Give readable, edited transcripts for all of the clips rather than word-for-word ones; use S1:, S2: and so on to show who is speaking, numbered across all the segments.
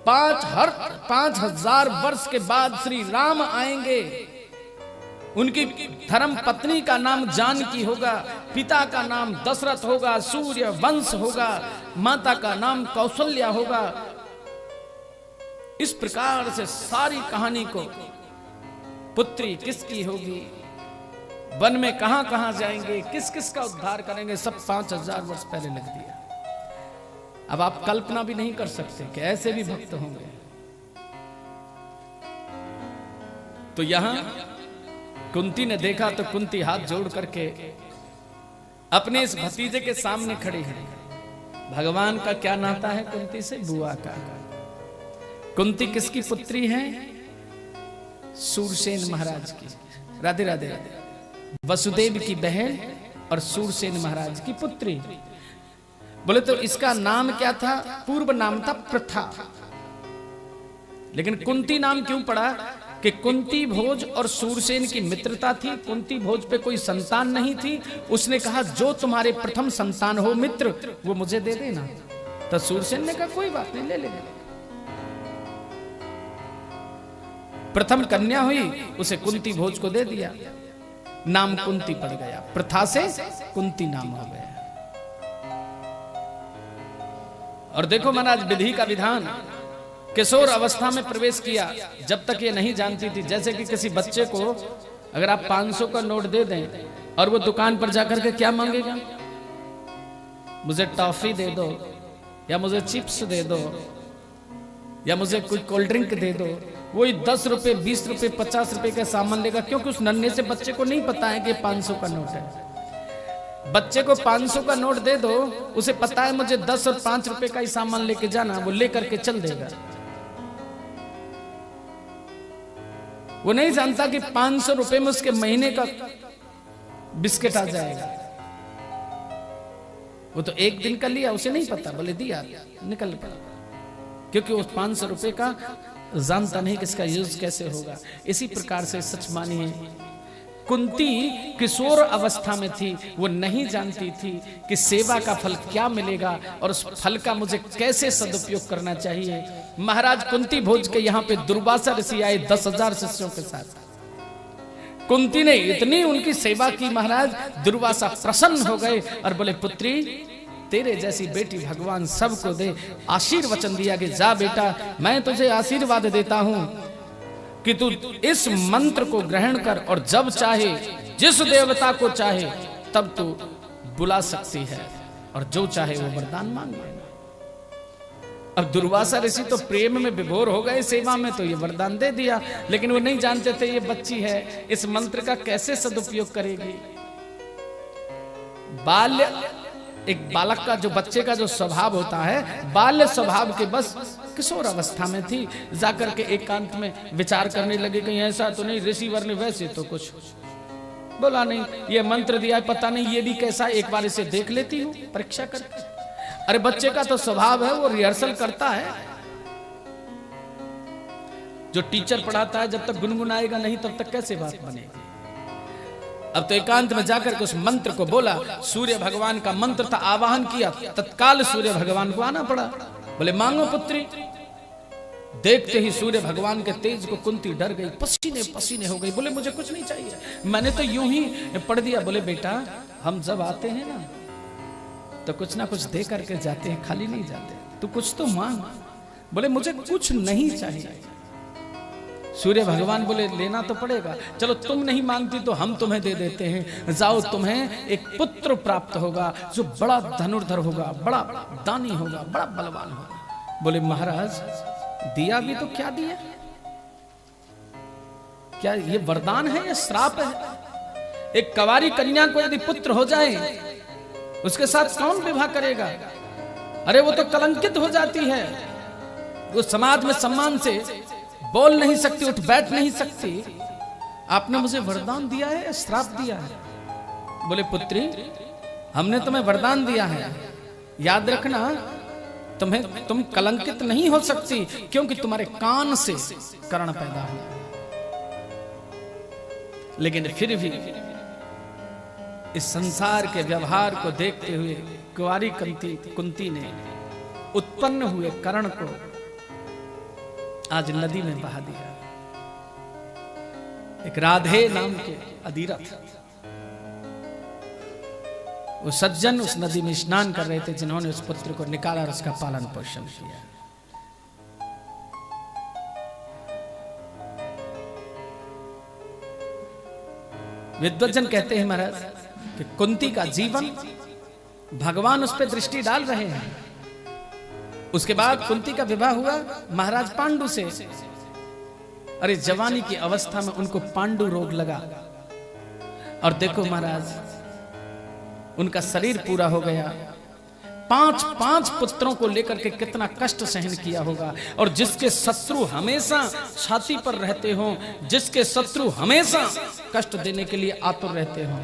S1: 5000 वर्ष के बाद श्री राम आएंगे। उनकी धर्म पत्नी का नाम जानकी होगा, पिता का नाम दशरथ होगा, सूर्य वंश होगा, माता का नाम कौशल्या होगा। इस प्रकार से सारी कहानी को, पुत्री किसकी होगी, वन में कहां कहां जाएंगे, किस किस का उद्धार करेंगे, सब 5000 वर्ष पहले लिख दिया। अब आप कल्पना भी नहीं कर सकते कि ऐसे भी भक्त होंगे। तो यहां कुंती ने देखा तो कुंती हाथ जोड़ करके अपने इस भतीजे के सामने खड़ी है। भगवान का क्या नाता है कुंती से? बुआ का। कुंती किसकी पुत्री है? सूरसेन महाराज की। राधे राधे राधे। वसुदेव की बहन और सूरसेन महाराज की पुत्री। बोले तो इसका नाम क्या था? पूर्व नाम था प्रथा। लेकिन कुंती नाम क्यों पड़ा? कि कुंती भोज और सूरसेन की मित्रता थी। कुंती भोज पे कोई संतान नहीं थी। उसने कहा जो तुम्हारे प्रथम संतान हो मित्र, वो मुझे दे देना। तो सूरसेन ने कहा कोई बात नहीं, ले ले। प्रथम कन्या हुई, उसे कुंती भोज को दे दिया। नाम कुंती पड़ गया, प्रथा से कुंती नाम हो गया। और देखो महाराज विधि का विधान, किशोर अवस्था में प्रवेश किया। जब तक ये नहीं जानती थी, जैसे कि किसी बच्चे को अगर आप 500 का नोट दे दें और वो दुकान पर जाकर के क्या मांगेगा? मुझे टॉफी दे दो, या मुझे चिप्स दे दो, या मुझे कोई कोल्ड ड्रिंक दे दो। वही 10 रुपए, 20 रुपए, 50 रुपए का सामान लेगा, क्योंकि उस नन्हे से बच्चे को नहीं पता है कि 500 का नोट है। बच्चे को 500 का नोट दे दो, उसे पता है मुझे 10 और 5 रुपए का ही सामान लेके जाना, वो लेकर के चल देगा। वो नहीं जानता कि 500 रुपए में उसके महीने का बिस्किट आ जाएगा। वो तो एक दिन का लिया, उसे नहीं पता, बोले दिया निकल गया, क्योंकि उस 500 रुपए का जानता नहीं कि इसका यूज कैसे होगा। इसी प्रकार से सच मानिए, कुंती किशोर अवस्था में थी, वो नहीं जानती थी कि सेवा का फल क्या मिलेगा और उस फल का मुझे कैसे सदुपयोग करना चाहिए। महाराज कुंती भोज के यहाँ पे दुर्वासा ऋषि आए 10,000 शिष्यों के साथ। कुंती ने इतनी उनकी सेवा की, महाराज दुर्वासा प्रसन्न हो गए और बोले पुत्री, तेरे जैसी बेटी भगवान सबको दे। आशीर्वचन दिया कि जा बेटा, मैं तुझे आशीर्वाद देता हूं कि तू इस मंत्र को ग्रहण कर और जब चाहे, जिस देवता को चाहे, तब तू बुला सकती है और जो चाहे वो वरदान मांग लेना। अब दुर्वासा ऋषि तो प्रेम में विभोर हो गए, सेवा में, तो ये वरदान दे दिया। लेकिन वो नहीं जानते थे ये बच्ची है, इस मंत्र का कैसे सदुपयोग करेगी। बाल्य, एक बालक का, जो बच्चे का जो स्वभाव होता है, बाल्य स्वभाव के बस किशोर अवस्था में थी। जाकर के एकांत में विचार करने लगे, कहीं ऐसा तो नहीं ऋषिवर ने वैसे तो कुछ बोला नहीं, ये मंत्र दिया है, पता नहीं ये भी कैसा, एक बार इसे देख लेती हूँ परीक्षा करके। अरे बच्चे का तो स्वभाव है, वो रिहर्सल करता है। जो टीचर पढ़ाता है, जब तक गुनगुनाएगा नहीं तब तक कैसे बात बनेगी। अब तो एकांत में जाकर के उस मंत्र को बोला। सूर्य भगवान का मंत्र था, आवाहन किया, तत्काल सूर्य भगवान को आना पड़ा। बोले मांगो पुत्री। देखते ही सूर्य भगवान के तेज को कुंती डर गई, पसीने पसीने हो गई। बोले मुझे कुछ नहीं चाहिए, मैंने तो यूं ही पढ़ दिया। बोले बेटा, हम जब आते हैं ना तो कुछ ना कुछ दे करके जाते हैं, खाली नहीं जाते, तू कुछ तो मांग। बोले मुझे कुछ नहीं चाहिए। सूर्य भगवान बोले लेना तो पड़ेगा, चलो तुम नहीं मांगती तो हम तुम्हें दे देते हैं। जाओ, तुम्हें एक पुत्र प्राप्त होगा जो बड़ा धनुर्धर होगा, बड़ा दानी होगा, बड़ा बलवान होगा। बोले महाराज, दिया भी तो क्या दिया? क्या ये वरदान है या श्राप है? एक कंवारी कन्या को यदि पुत्र हो जाए, उसके साथ कौन विवाह करेगा? अरे वो तो कलंकित हो जाती है, वो समाज में सम्मान से बोल नहीं सकती, उठ बैठ नहीं सकती। आपने मुझे वरदान दिया है या श्राप दिया है? बोले पुत्री, हमने तुम्हें वरदान दिया है, याद रखना तुम कलंकित नहीं हो सकती, क्योंकि तुम्हारे कान से कर्ण पैदा हुआ। लेकिन फिर भी इस संसार के व्यवहार को देखते हुए कुंवारी कुंती ने उत्पन्न हुए कर्ण को आज नदी में बहा दिया। एक राधे नाम के अधीरथ, वो सज्जन उस नदी में स्नान कर रहे थे जिन्होंने उस पुत्र को निकाला और उसका पालन पोषण किया। विद्वज्जन कहते हैं महाराज कि कुंती का जीवन भगवान उस पर दृष्टि डाल रहे हैं। उसके बाद कुंती का विवाह हुआ महाराज पांडु से। अरे जवानी की अवस्था में उनको पांडु रोग लगा और देखो महाराज उनका शरीर पूरा हो गया। 5 पुत्रों को लेकर के कितना कष्ट सहन किया होगा। और जिसके शत्रु हमेशा छाती पर रहते हो, जिसके शत्रु हमेशा कष्ट देने के लिए आतुर रहते हो,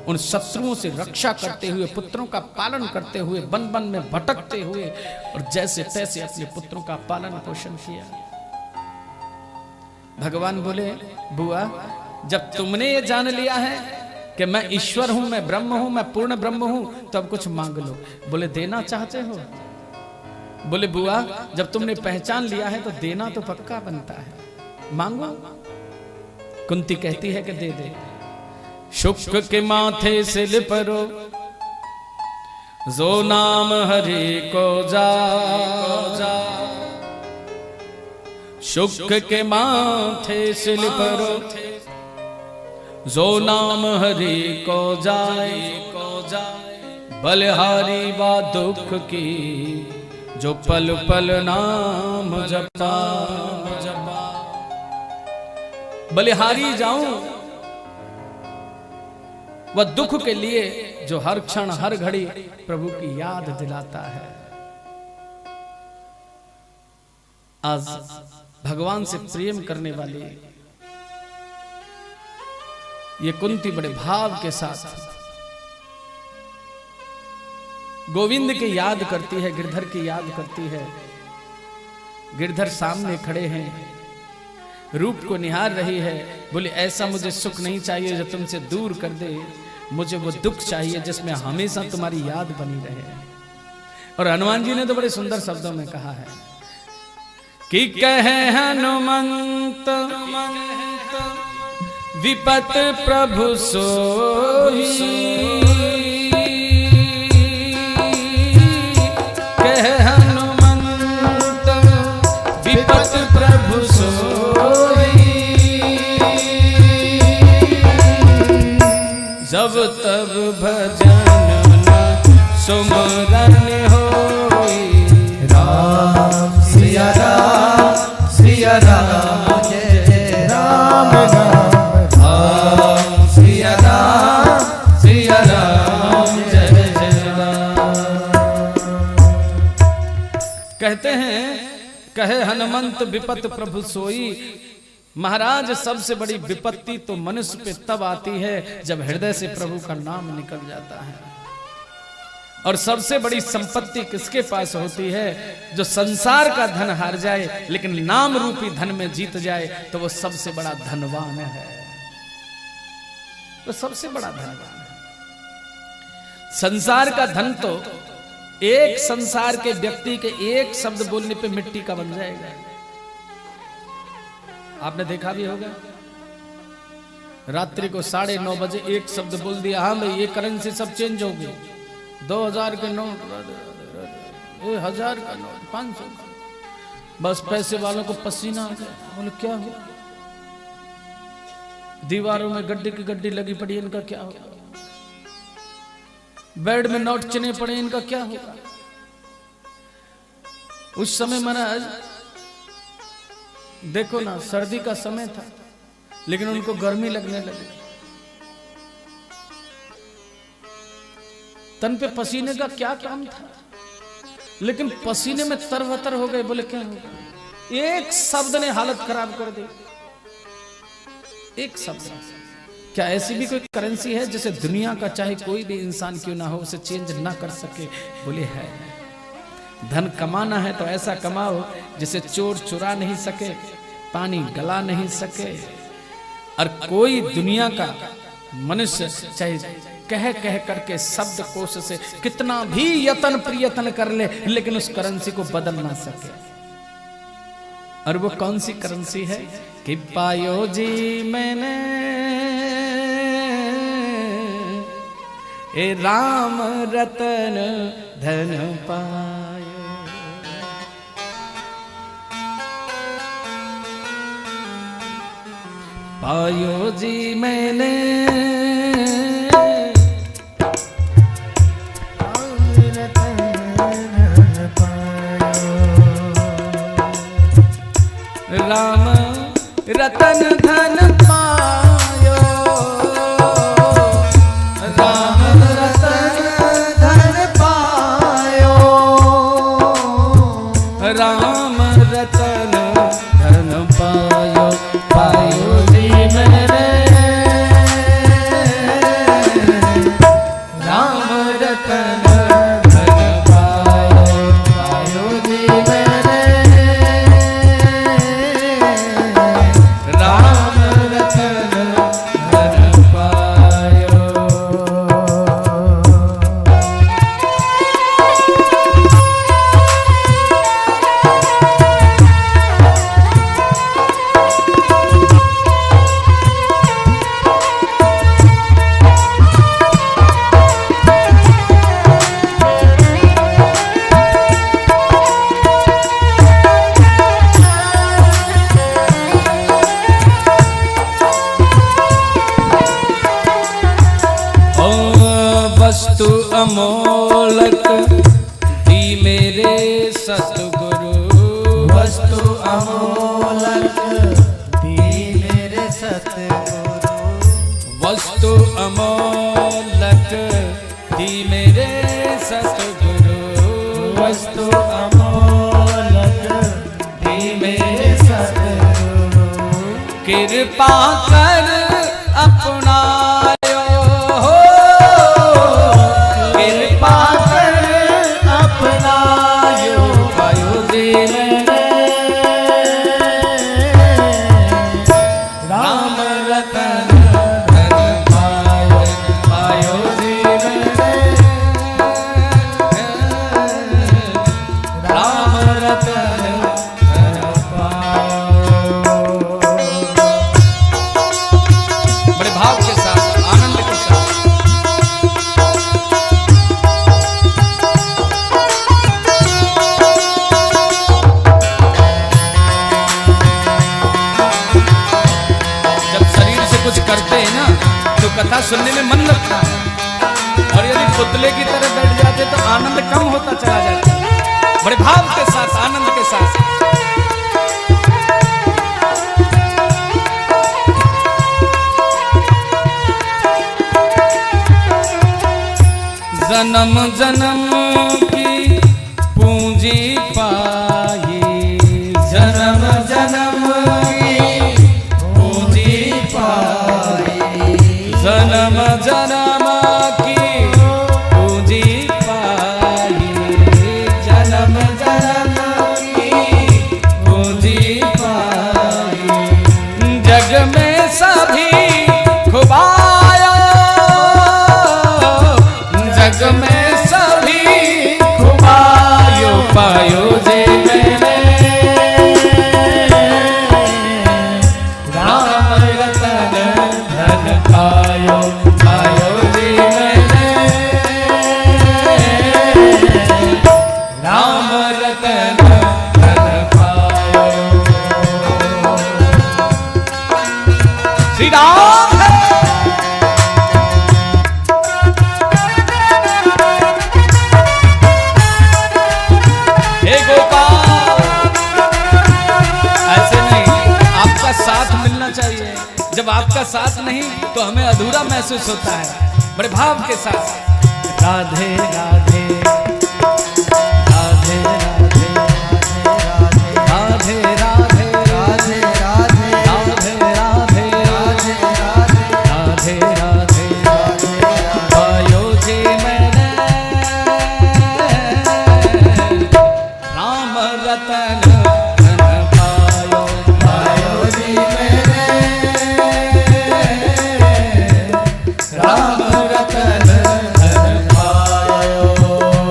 S1: उन शत्रुओं से रक्षा करते हुए, पुत्रों का पालन करते हुए, वन वन में भटकते हुए और जैसे तैसे अपने पुत्रों का पालन पोषण किया। भगवान बोले बुआ, जब तुमने ये जान लिया है कि मैं ईश्वर हूं, मैं ब्रह्म हूं, मैं पूर्ण ब्रह्म हूं, तो अब कुछ मांग लो। बोले देना चाहते हो? बोले बुआ, जब तुमने पहचान लिया है तो देना तो पक्का बनता है, मांगो। कुंती कहती है कि दे दे। शुक्र के माथे से लिपरो जो नाम हरि को जा, शुक्र के माथे से लिपरो जो नाम हरि को जाए, बलिहारी वा दुख की जो पल पल नाम जपा। बलिहारी जाऊं वह दुख के लिए जो हर क्षण हर घड़ी प्रभु की याद दिलाता है। आज भगवान से प्रेम करने वाली ये कुंती बड़े भाव के साथ गोविंद की याद करती है, गिरधर की याद करती है। गिरधर सामने खड़े हैं, रूप को निहार रही है। बोले ऐसा मुझे सुख नहीं चाहिए जो तुमसे दूर कर दे, मुझे वो दुख चाहिए जिसमें हमेशा तुम्हारी याद बनी रहे। और हनुमान जी ने तो बड़े सुंदर शब्दों में कहा है कि कहे हनुमंत विपत प्रभु सोई, कहे हनुमंत विपत प्रभु सोई, जब तब भजन सुमरन होई। राम सिया राम सिया राम जय राम राम, सिया राम जय जय राम। कहते हैं कहे हनुमंत विपत प्रभु सोई। महाराज सबसे बड़ी विपत्ति तो मनुष्य पे तब आती है जब हृदय से प्रभु का नाम निकल जाता है। और सबसे बड़ी संपत्ति किसके पास होती है? जो संसार का धन हार जाए लेकिन नाम रूपी धन में जीत जाए तो वो सबसे बड़ा धनवान है, वो सबसे बड़ा धनवान है। संसार का धन तो एक संसार के व्यक्ति के एक शब्द बोलने पे मिट्टी का बन जाएगा। आपने देखा भी होगा, रात्रि को 9:30 बजे एक शब्द बोल दिया, हाँ भाई ये करेंसी सब चेंज हो गई, 2000 के नोट, 1000 का नोट, 500 का, बस पैसे वालों को पसीना आ गया। बोले क्या हुआ? दीवारों में गड्ढे की गड्ढी लगी पड़ी, इनका क्या होगा? बेड में नोट चिने पड़े, इनका क्या होगा? उस समय महाराज देखो ना, सर्दी का समय था लेकिन उनको गर्मी लगने लगी, तन पे पसीने का क्या काम था, लेकिन पसीने में तरवतर हो गए। बोले क्या होगा? एक शब्द ने हालत खराब कर दी, एक शब्द। क्या ऐसी भी कोई करेंसी है जिसे दुनिया का चाहे कोई भी इंसान क्यों ना हो उसे चेंज ना कर सके? बोले है। धन कमाना है तो ऐसा कमाओ जिसे चोर चुरा नहीं सके, पानी गला नहीं सके, और कोई दुनिया का मनुष्य चाहे कह कह करके शब्द कोश से कितना भी यत्न प्रयत्न कर ले लेकिन उस करेंसी को बदल ना सके। और वो कौन सी करेंसी है कि पायो जी मैंने ए राम रतन धन पायो। पायो जी मैंने राम रतन धन पायो। राम रतन धन पायो। राम रतन धन पायो। पायो जी मैंने राम रतन धन पायो। पायो जी मैंने राम रतन धन पायो। वस्तु अमोलक दी मेरे सतगुरु। वस्तु अमोलक दी मेरे सतगुरु। वस्तु अमोलक दी मेरे सतगुरु। वस्तु अमोलक दी मेरे सतगुरु। कृपा कर अपना करते हैं ना तो कथा सुनने में मन लगता है, और यदि पुतले की तरह बैठ जाते तो आनंद कम होता चला जाता है। बड़े भाव के साथ, आनंद के साथ। जन्म जन्म की पूंजी पाई। जन्म जन्म की पूंजी पाई। जन्म जन्म की पूंजी पाई। जन्म जन्म की पूंजी पाई। जग में सभी खुबाया। जग में सभी खुबायो। पायो जे मैंने राम रतन धन पायो। पायो जी मैंने राम रतन धन पायो। श्री राम हे गोपाल, ऐसे नहीं, आपका साथ मिलना चाहिए। जब आपका साथ नहीं तो हमें अधूरा महसूस होता है। बड़े भाव के साथ। राधे राधे राधे राधे राधे राधे राधे राधे राधे राधे राधे राधे राधे। पायो जी मैंने राम रतन धन पायो। पायो जी मैंने राम रतन धन पायो।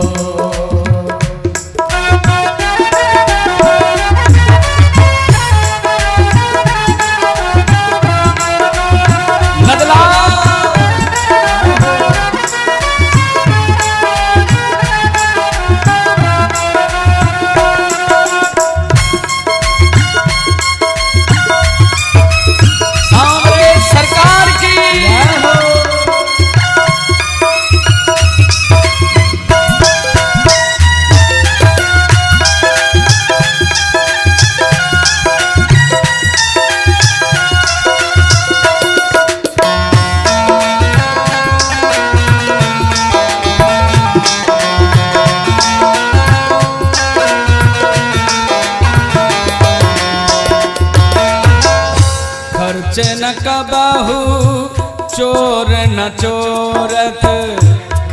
S1: खर्च न कबहू चोर न चोरत,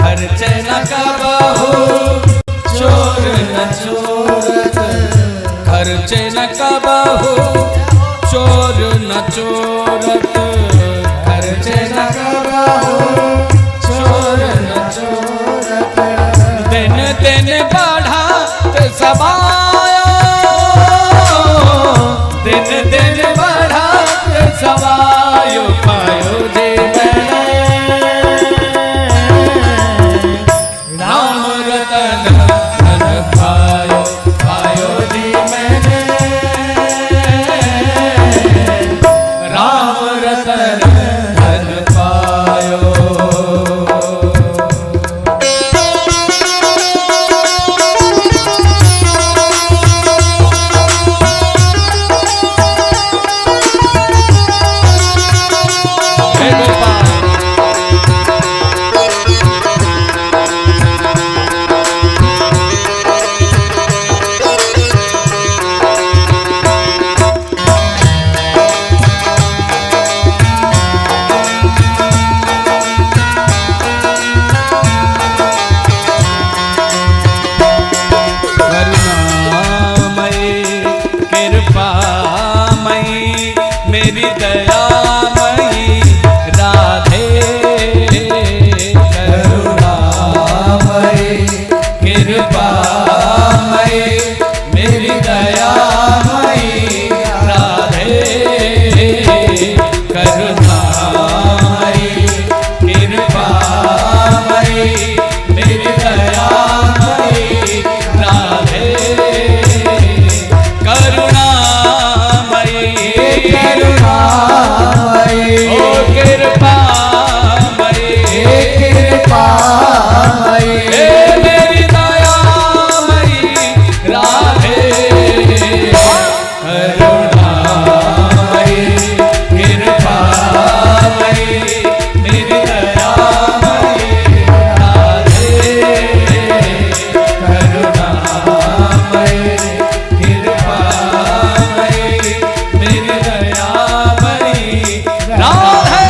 S1: खर्च न कबहू चोर न चोरत, खर्च न कबहू चोर न चोरत, खर्च न कबहू चोर न चोरत। दिन दिन बढ़त सवायो, दिन दिन बढ़त सवायो, पायो जे राम रतन धन पायो, पायो जी मैंने राम रतन धन पायो। मेरी दयामयी राधे, करुणामयी कृपामयी मेरी दयामयी राधे, करुणामयी कृपामयी मेरी दयामयी राधे, करुणामयी ओ कृपामयी कृपामयी मेरी दयामयी राधे, करुणामयी कृपामयी मेरी दयामयी राधे, करुणामयी कृपामयी मेरी दयामयी राधे।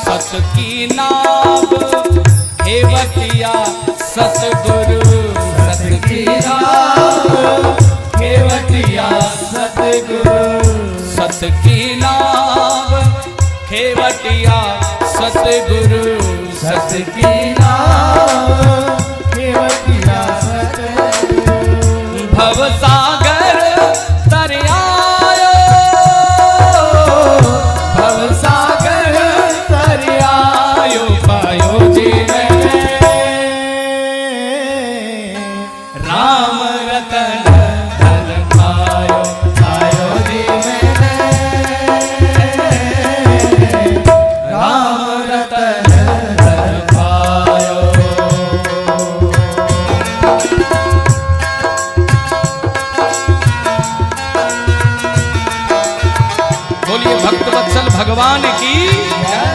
S1: सत की नाम हेवतिया सतगुरु, सत की नाम हेवतिया सतगुरु, सत की नाम हेवतिया सतगुरु, सत की नाम हेवतिया सतगुरु। भवसागर तरियायो, भवसागर तरियायो, पायो जी मैंने राम रतन धन पायो, पायो जी मैंने राम रतन धन पायो। बोलिए भक्तवत्सल भगवान की जय।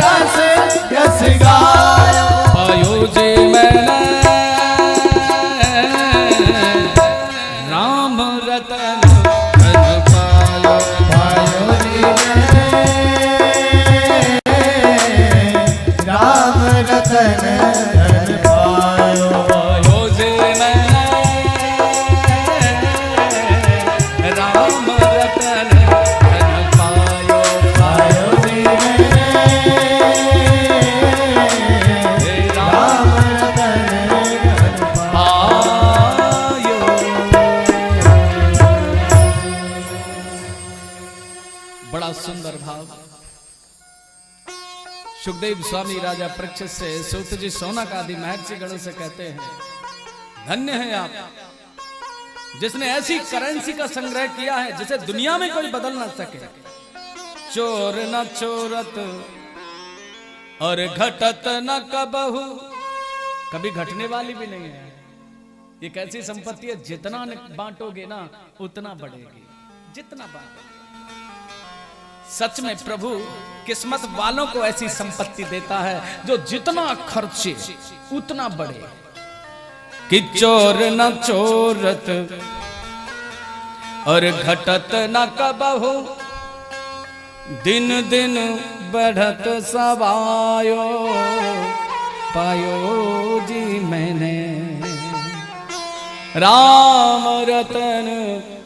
S2: रस यस गायो।
S1: पायो जे मैंने राम रतन धन पायो।
S2: पायो जी मैंने राम रतन धन पायो।
S1: पायो जे मैंने राम रतन धन पायो।
S2: पायो जी मैंने राम रतन धन
S1: पायो। बड़ा सुंदर भाव। सुखदेव स्वामी राजा परीक्षित से सूत जी सोनक आदि महर्षि गणों से कहते हैं, धन्य है आप जिसने ऐसी करेंसी का संग्रह किया है जिसे दुनिया में कोई बदल ना सके। चोर न चोरत और घटत न कबहू, कभी घटने वाली भी नहीं है। ये कैसी संपत्ति है, जितना बांटोगे ना उतना बढ़ेगी, जितना बांटोगे। सच में प्रभु किस्मत वालों को ऐसी संपत्ति देता है जो जितना खर्चे उतना बढ़े। कि चोर न चोरत और घटत न कबहू, दिन दिन बढ़त सवायो। पायो जी मैंने राम रतन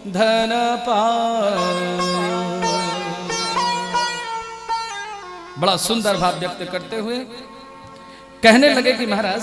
S1: धन पायो। बड़ा सुंदर भाव व्यक्त करते हुए कहने लगे कि महाराज